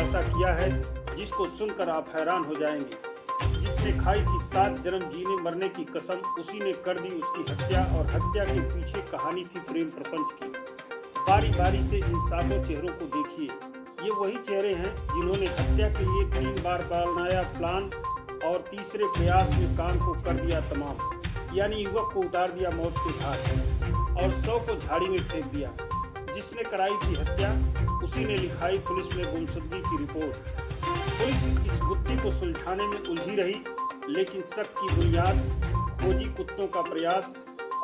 खुलासा किया है जिसको सुनकर आप हैरान हो जाएंगे। जिसने खाई थी 7 जन्म जीने मरने की कसम, उसी ने कर दी उसकी हत्या, और हत्या के पीछे कहानी थी प्रेम प्रपंच की। बारी बारी से इन सातों चेहरों को देखिए। ये वही चेहरे हैं जिन्होंने हत्या के लिए 3 बार बनाया प्लान और तीसरे प्रयास में काम को कर दिया तमाम। यानी युवक को उतार दिया मौत के घाट और 100 को झाड़ी में फेंक दिया। जिसने कराई थी हत्या उसी ने लिखाई पुलिस में गुमशुदगी की रिपोर्ट। पुलिस इस गुत्थी को सुलझाने में उलझी रही, लेकिन शक की बुनियाद, खोजी कुत्तों का प्रयास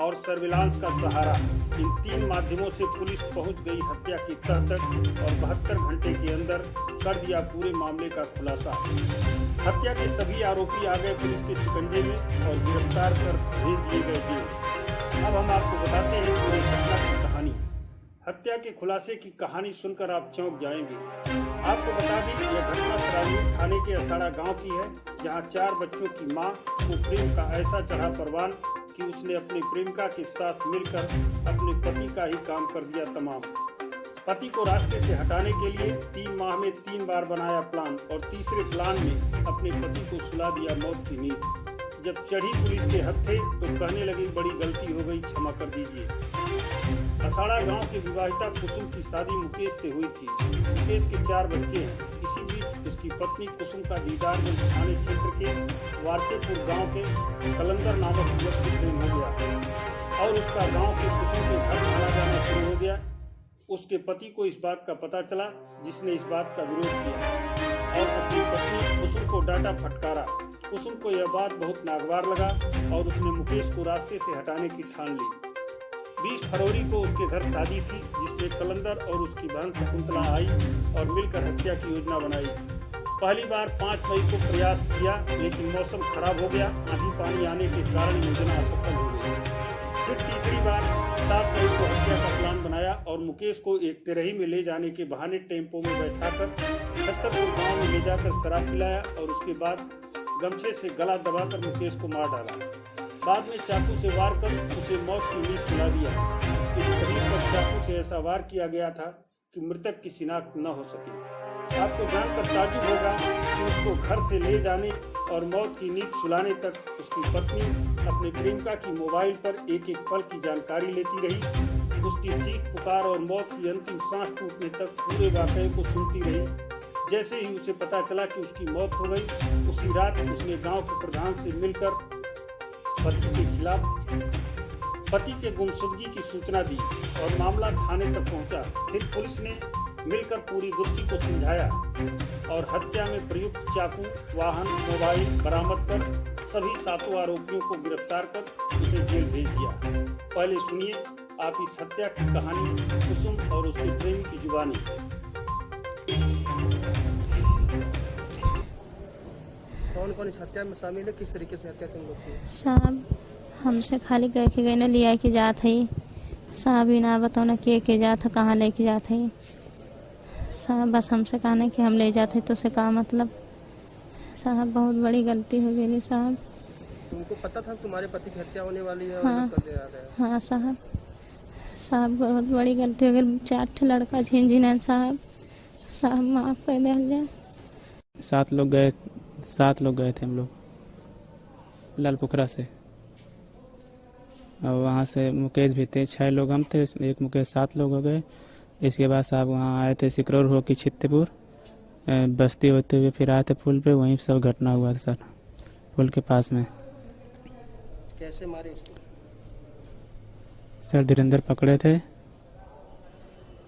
और सर्विलांस का सहारा, इन 3 माध्यमों से पुलिस पहुंच गई हत्या की तह तक और 72 घंटे के अंदर कर दिया पूरे मामले का खुलासा। हत्या के सभी आरोपी आ गए पुलिस के शिकंजे में और गिरफ्तार कर भेज दिए गए जेल। अब हम आपको बताते हैं पूरी घटना की कहानी। हत्या के खुलासे की कहानी सुनकर आप चौंक जाएंगे। आपको बता दें यह घटना सरायपुर थाने के असाड़ा गांव की है, जहां 4 बच्चों की मां को प्रेम का ऐसा चढ़ा परवान कि उसने अपनी प्रेमिका के साथ मिलकर अपने पति का ही काम कर दिया तमाम। पति को रास्ते से हटाने के लिए 3 माह में 3 बार बनाया प्लान और तीसरे प्लान में अपने पति को सुला दिया मौत की नींद। जब चढ़ी पुलिस के हत्थे तो कहने लगी बड़ी गलती हो गई, क्षमा कर दीजिए। असाड़ा गांव की विवाहिता कुसुम की शादी मुकेश से हुई थी। मुकेश के 4 बच्चे हैं। इसी बीच उसकी पत्नी कुसुम का दीदारगंज थाने क्षेत्र के वारसेपुर गांव के कलंदर नामक युवक से प्रेम हो गया और उसका गांव के कुसुम के घर आना जाना शुरू हो गया। उसके पति को इस बात का पता चला, जिसने इस बात का विरोध किया और अपनी पत्नी कुसुम को डांटा फटकारा। कुसुम को यह बात बहुत नागवार लगा और उसने मुकेश को रास्ते से हटाने की ठान ली। 20 फरवरी को उसके घर शादी थी, जिसमें कलंदर और उसकी बहन शकुंतला आई और मिलकर हत्या की योजना बनाई। पहली बार 5 मई को प्रयास किया, लेकिन मौसम खराब हो गया। आंधी पानी आने के कारण योजना असफल हो गई। फिर तीसरी बार 7 मई को हत्या का प्लान बनाया और मुकेश को एक तेरही में ले जाने के बहाने टेम्पो में बैठाकर छत्तरपुर गांव में ले जाकर शराब पिलाया और उसके बाद गमछे से गला दबाकर मुकेश को मार डाला। बाद में चाकू से वार कर उसे मौत की नींद सुला दिया। उसके शरीर पर चाकू से ऐसा वार किया गया था कि मृतक की शिनाख्त न हो सके। आपको जानकर ताज्जुब होगा कि उसको घर से ले जाने और मौत की नींद सुलाने तक उसकी पत्नी अपने प्रेमिका की मोबाइल पर एक एक पल की जानकारी लेती रही। उसकी चीख पुकार और मौत की अंतिम सांस टूटने तक पूरे वाकये को सुनती रही। जैसे ही उसे पता चला कि उसकी मौत हो गई, उसी रात उसने गांव के प्रधान से मिलकर पति के खिलाफ पति के गुमशुदगी की सूचना दी और मामला थाने तक पहुंचा। फिर पुलिस ने मिलकर पूरी गुत्थी को सुलझाया और हत्या में प्रयुक्त चाकू, वाहन, मोबाइल बरामद कर सभी 7 आरोपियों को गिरफ्तार कर उसे जेल भेज दिया। पहले सुनिए आप इस हत्या की कहानी कुसुम और उसके प्रेमी की जुबानी। कौन कौन इस हत्या में शामिल है, किस तरीके से हत्या तुम लोग की? साहब हमसे खाली कह के गए ना लिया के जात है साहब, बिना बताओ ना के जात है, कहाँ लेके जात है साहब। बस हमसे कहना कि हम ले जाते तो से का मतलब साहब, बहुत बड़ी गलती हो गई साहब। तुमको पता था तुम्हारे पति की हत्या होने वाली है? हाँ, और कर ले आ रहे हैं। हाँ साहब बहुत बड़ी गलती हो गई। 4 लड़का झिनझिना साहब माफ कर दिया जाए। 7 लोग गए थे हम लोग लालपुखरा से, और वहाँ से मुकेश भी थे। 6 लोग हम थे, एक मुकेश 7 लोग हो गए। इसके बाद साहब वहाँ आए थे सिकरौर हो कि छित्तेपुर बस्ती होते हुए फिर आए थे पुल पे, वहीं सब घटना हुआ था सर, पुल के पास में। कैसे मारे उसको? सर धीरेन्द्र पकड़े थे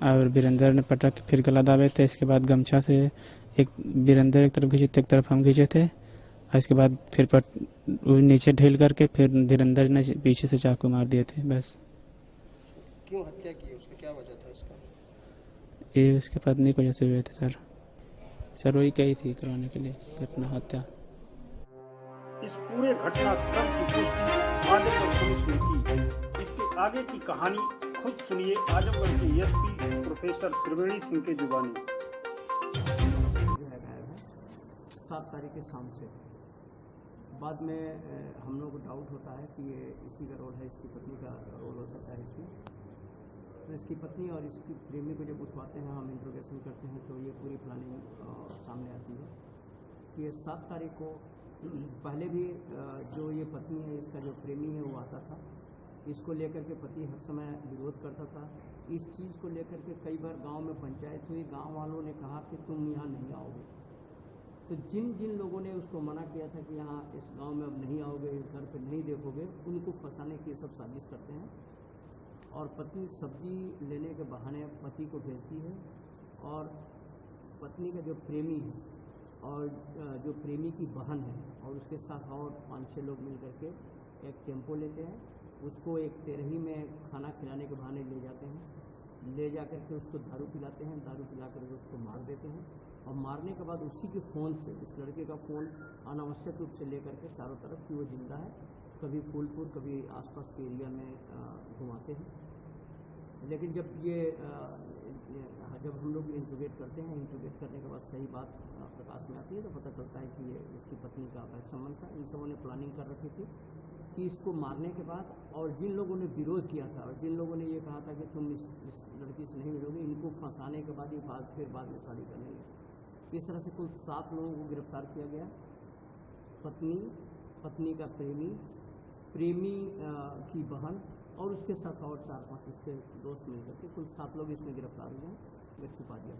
और वीरेंद्र ने पटक के फिर गला दाबे थे। इसके बाद गमछा से एक वीरेंद्र एक तरफ खींचे, एक तरफ हम खींचे थे, और इसके बाद फिर नीचे ढील करके फिर धीरेन्द्र ने पीछे से चाकू मार दिए थे। बस। क्यों हत्या की? उसका क्या वजह था इसका? ये उसके पत्नी की वजह से हुए थे सर वही कही थी करवाने के लिए घटना हत्या। इस पूरे घटनाक्रम की पुष्टि आजमगढ़ पुलिस ने की। इसके आगे की कहानी खुद सुनिए आजमगढ़ के एसपी प्रोफेसर त्रिवेणी सिंह के जुबानी। 7 तारीख के शाम से बाद में हम लोग को डाउट होता है कि ये इसी का रोल है, इसकी पत्नी का रोल हो सकता है इसमें। तो इसकी पत्नी और इसकी प्रेमी को जब उठवाते हैं, हम इंट्रोगेशन करते हैं, तो ये पूरी प्लानिंग कि 7 तारीख को पहले भी जो ये पत्नी है, इसका जो प्रेमी है वो आता था, इसको लेकर के पति हर समय विरोध करता था। इस चीज़ को लेकर के कई बार गांव में पंचायत हुई, गांव वालों ने कहा कि तुम यहाँ नहीं आओगे। तो जिन जिन लोगों ने उसको मना किया था कि यहाँ इस गांव में अब नहीं आओगे, इस घर पे नहीं देखोगे, उनको फंसाने की सब साजिश करते हैं। और पत्नी सब्जी लेने के बहाने पति को भेजती है, और पत्नी का जो प्रेमी है और जो प्रेमी की बहन है और उसके साथ और 5-6 लोग मिल करके एक टेम्पो लेते हैं, उसको एक तेरही में खाना खिलाने के बहाने ले जाते हैं। ले जा कर के उसको दारू पिलाते हैं, दारू पिला करके उसको मार देते हैं। और मारने के बाद उसी के फ़ोन से, उस लड़के का फ़ोन अनावश्यक रूप से ले करके चारों तरफ कि वो जिंदा है, कभी फूलपुर कभी आसपास के एरिया में घुमाते हैं। लेकिन जब हम लोग इंट्रोगेट करते हैं, इंट्रोगेट करने के बाद सही बात प्रकाश में आती है, तो पता चलता है कि ये इसकी पत्नी का अवैध संबंध था। इन सबों ने प्लानिंग कर रखी थी कि इसको मारने के बाद, और जिन लोगों ने विरोध किया था और जिन लोगों ने ये कहा था कि तुम इस लड़की से नहीं मिलोगे, इनको फंसाने के बाद ये फिर बाद में शादी कर लेंगे। इस तरह से कुल 7 लोगों को गिरफ्तार किया गया। पत्नी, पत्नी का प्रेमी, प्रेमी की बहन और उसके साथ और 4-5 उसके दोस्त मिलकर के कुल 7 लोग इसमें गिरफ्तार हुए, में छुपा दिया।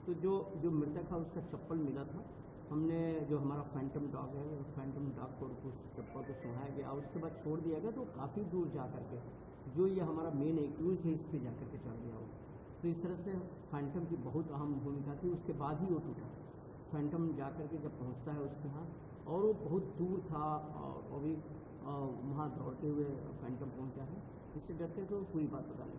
तो जो मृतक था उसका चप्पल मिला था, हमने जो हमारा फैंटम डॉग है, फैंटम डॉग को उस चप्पल को सुनाया गया, उसके बाद छोड़ दिया गया। तो काफ़ी दूर जा करके जो ये हमारा मेन एक्यूज है, इस पर जा करके चढ़ गया हो। तो इस तरह से फैंटम की बहुत अहम भूमिका थी। उसके बाद ही वो टूटा। फैंटम जा करके जब पहुंचता है उसके यहाँ, और वो बहुत दूर था, और अभी वहाँ दौड़ते हुए फैंटम पहुंचा है। इससे डरते तो पूरी बात बता नहीं।